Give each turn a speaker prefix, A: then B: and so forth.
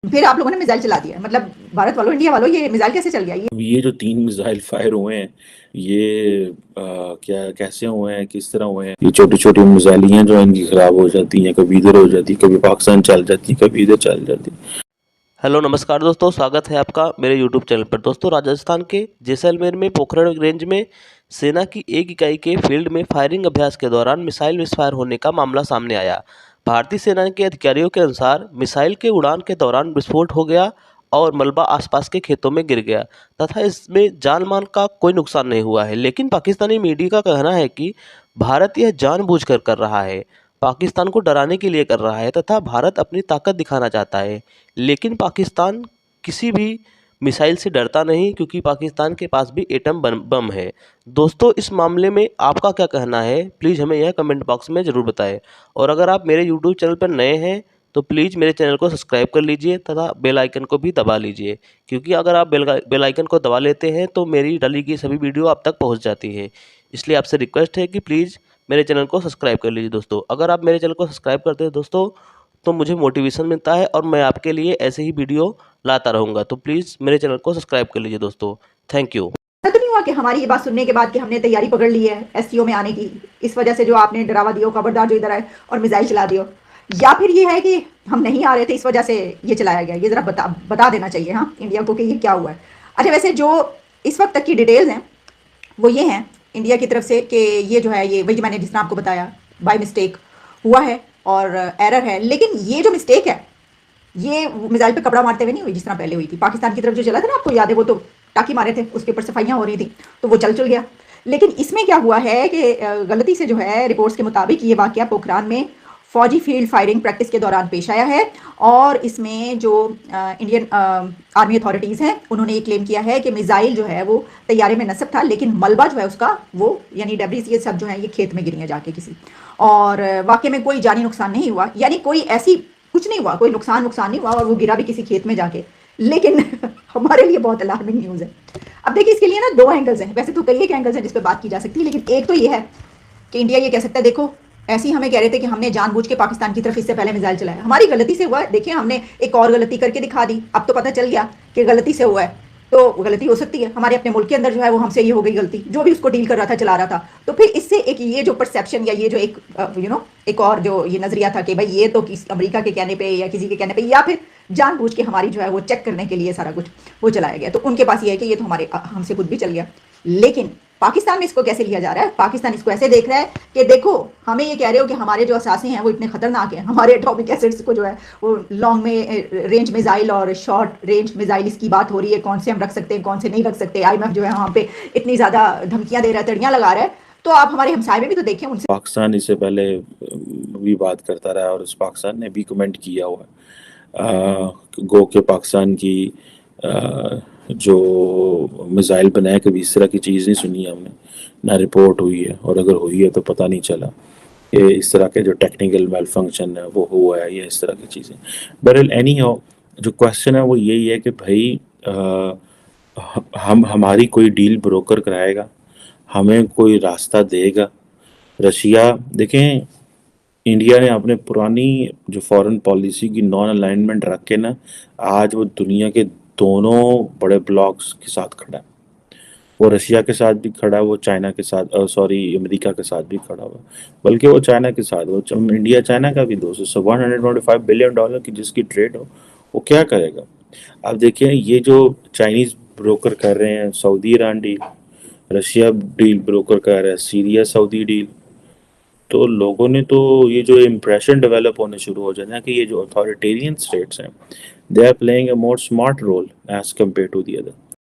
A: फिर आप लोगों ने मिसाइल चला दिया, मतलब भारत वालों, इंडिया वालों, ये मिसाइल कैसे चल गया ये?
B: ये जो 3 मिसाइल फायर हुए हैं, ये क्या कैसे हुए हैं, किस तरह हुए हैं? ये छोटी-छोटी मिसाइलियाँ जो हैं इनकी खराब हो जाती हैं, कभी इधर हो जाती है, कभी पाकिस्तान चल जाती है, कभी इधर चल जाती है।
C: हेलो नमस्कार दोस्तों, स्वागत है आपका मेरे यूट्यूब चैनल पर। दोस्तों, राजस्थान के जैसलमेर में पोखरण रेंज में सेना की एक इकाई के फील्ड में फायरिंग अभ्यास के दौरान मिसाइल मिसफायर होने का मामला सामने आया। भारतीय सेना के अधिकारियों के अनुसार मिसाइल के उड़ान के दौरान विस्फोट हो गया और मलबा आसपास के खेतों में गिर गया तथा इसमें जान माल का कोई नुकसान नहीं हुआ है। लेकिन पाकिस्तानी मीडिया का कहना है कि भारत यह जानबूझकर कर रहा है, पाकिस्तान को डराने के लिए कर रहा है तथा भारत अपनी ताकत दिखाना चाहता है। लेकिन पाकिस्तान किसी भी मिसाइल से डरता नहीं, क्योंकि पाकिस्तान के पास भी एटम बम है। दोस्तों, इस मामले में आपका क्या कहना है, प्लीज़ हमें यह कमेंट बॉक्स में ज़रूर बताएं। और अगर आप मेरे यूट्यूब चैनल पर नए हैं तो प्लीज़ मेरे चैनल को सब्सक्राइब कर लीजिए तथा बेल आइकन को भी दबा लीजिए, क्योंकि अगर आप बेल आइकन को दबा लेते हैं तो मेरी डाली गई सभी वीडियो आप तक पहुंच जाती है। इसलिए आपसे रिक्वेस्ट है कि प्लीज़ मेरे चैनल को सब्सक्राइब कर लीजिए। दोस्तों, अगर आप मेरे चैनल को सब्सक्राइब करते हैं दोस्तों, तो मुझे मोटिवेशन मिलता है और मैं आपके लिए ऐसे ही वीडियो लाता रहूँगा। तो प्लीज़ मेरे चैनल को सब्सक्राइब कर लीजिए दोस्तों। Thank you.
A: ऐसा तो नहीं हुआ कि हमारी ये बात सुनने के बाद कि हमने तैयारी पकड़ ली है एससीओ में आने की, इस वजह से जो आपने डरावा दियो, खबरदार जो इधर आए और मिसाइल चला दियो, या फिर ये है कि हम नहीं आ रहे थे इस वजह से ये चलाया गया? ये जरा बता देना चाहिए हाँ इंडिया को कि ये क्या हुआ है। अच्छा, वैसे जो इस वक्त तक की डिटेल्स हैं वो ये हैं इंडिया की तरफ से कि ये जो है, ये वही मैंने जितना आपको बताया, बाय मिस्टेक हुआ है और एरर है। लेकिन ये जो मिस्टेक है ये मिसाइल पे कपड़ा मारते हुए नहीं हुई जिस तरह पहले हुई थी। पाकिस्तान की तरफ जो चला था ना, आपको याद है, वो तो टाकी मारे थे, उसके ऊपर सफाइयां हो रही थी, तो वो चल गया। लेकिन इसमें क्या हुआ है कि गलती से जो है, रिपोर्ट्स के मुताबिक ये वाकया पोखरान में फौजी फील्ड फायरिंग प्रैक्टिस के दौरान पेश आया है। और इसमें जो इंडियन आर्मी अथॉरिटीज़ हैं उन्होंने ये क्लेम किया है कि मिसाइल जो है वो तैयारे में नस्ब था, लेकिन मलबा जो है उसका, वो यानी डेब्रिस ये सब जो है ये खेत में गिरी है जाके किसी। और वाकई में कोई जानी नुकसान नहीं हुआ, यानी कोई ऐसी कुछ नहीं हुआ, कोई नुकसान नहीं हुआ, और वो गिरा भी किसी खेत में जाके। लेकिन हमारे लिए बहुत अलार्मिंग न्यूज़ है। अब देखिए, इसके लिए ना दो एंगल्स हैं, वैसे तो कई एक एंगल्स हैं जिस पर बात की जा सकती है, लेकिन एक तो ये है कि इंडिया ये कह सकता है, देखो ऐसे ही हमें कह रहे थे कि हमने जानबूझ के पाकिस्तान की तरफ इससे पहले मिसाइल चलाया, हमारी गलती से हुआ है, देखिए हमने एक और गलती करके दिखा दी, अब तो पता चल गया कि गलती से हुआ है। तो गलती हो सकती है हमारे अपने मुल्क के अंदर जो है वो हमसे ये हो गई गलती, जो भी उसको डील कर रहा था, चला रहा था। तो फिर इससे एक ये जो परसेप्शन या ये जो एक एक और जो ये नजरिया था कि भाई ये तो किसी अमेरिका के कहने पे या किसी के कहने पे, या फिर जानबूझ के हमारी जो है वो चेक करने के लिए सारा कुछ वो चलाया गया, तो उनके पास ये है कि ये तो हमारे हमसे खुद भी चल गया। लेकिन पाकिस्तान में इसको कैसे लिया जा रहा है? पाकिस्तान इसको ऐसे देख रहा है कि देखो, हमें ये कह रहे हो कि हमारे जो असासे हैं वो इतने खतरनाक हैं, हमारे एटॉमिक एसिड्स को जो है वो लॉन्ग में रेंज मिसाइल और शॉर्ट रेंज मिसाइल इसकी बात हो रही है, कौन से हम रख सकते हैं कौन से नहीं रख सकते। IMF जो है वहाँ पे इतनी ज़्यादा धमकियाँ दे रहा है, तड़ियाँ लगा रहा है। तो आप हमारे हमसाये में भी तो देखें, उनसे
B: पाकिस्तान इससे पहले भी बात करता रहा और उस पाकिस्तान ने भी कमेंट किया हुआ है। गो के पाकिस्तान की जो मिसाइल बनाया, कभी इस तरह की चीज़ नहीं सुनी है हमने, ना रिपोर्ट हुई है, और अगर हुई है तो पता नहीं चला। ये इस तरह के जो टेक्निकल मेल फंक्शन है वो हुआ है, या इस तरह की चीज़ें। बहरहाल एनी हो, जो क्वेश्चन है वो यही है कि भाई हम हमारी कोई डील ब्रोकर कराएगा, हमें कोई रास्ता देगा? रशिया देखें, इंडिया ने अपने पुरानी जो फॉरेन पॉलिसी की नॉन अलाइनमेंट रख के ना, आज वो दुनिया के दोनों बड़े ब्लॉक्स के साथ खड़ा है। वो रशिया के साथ भी खड़ा है, वो चाइना के साथ, सॉरी, अमेरिका के साथ भी खड़ा हुआ है। बल्कि वो चाइना के साथ, वो इंडिया चाइना का भी दोस्त है। 125 बिलियन डॉलर की जिसकी ट्रेड हो, वो क्या करेगा? अब देखिए, ये जो चाइनीज ब्रोकर कर रहे हैं Saudi Iran deal, Russia deal broker कर रहा है सीरिया सऊदी डील, तो लोगों ने तो ये जो इम्प्रेशन डेवलप होने शुरू हो जाए ना कि ये जो अथॉरिटेरियन स्टेट्स हैं, they are playing a more smart role as compare to the other.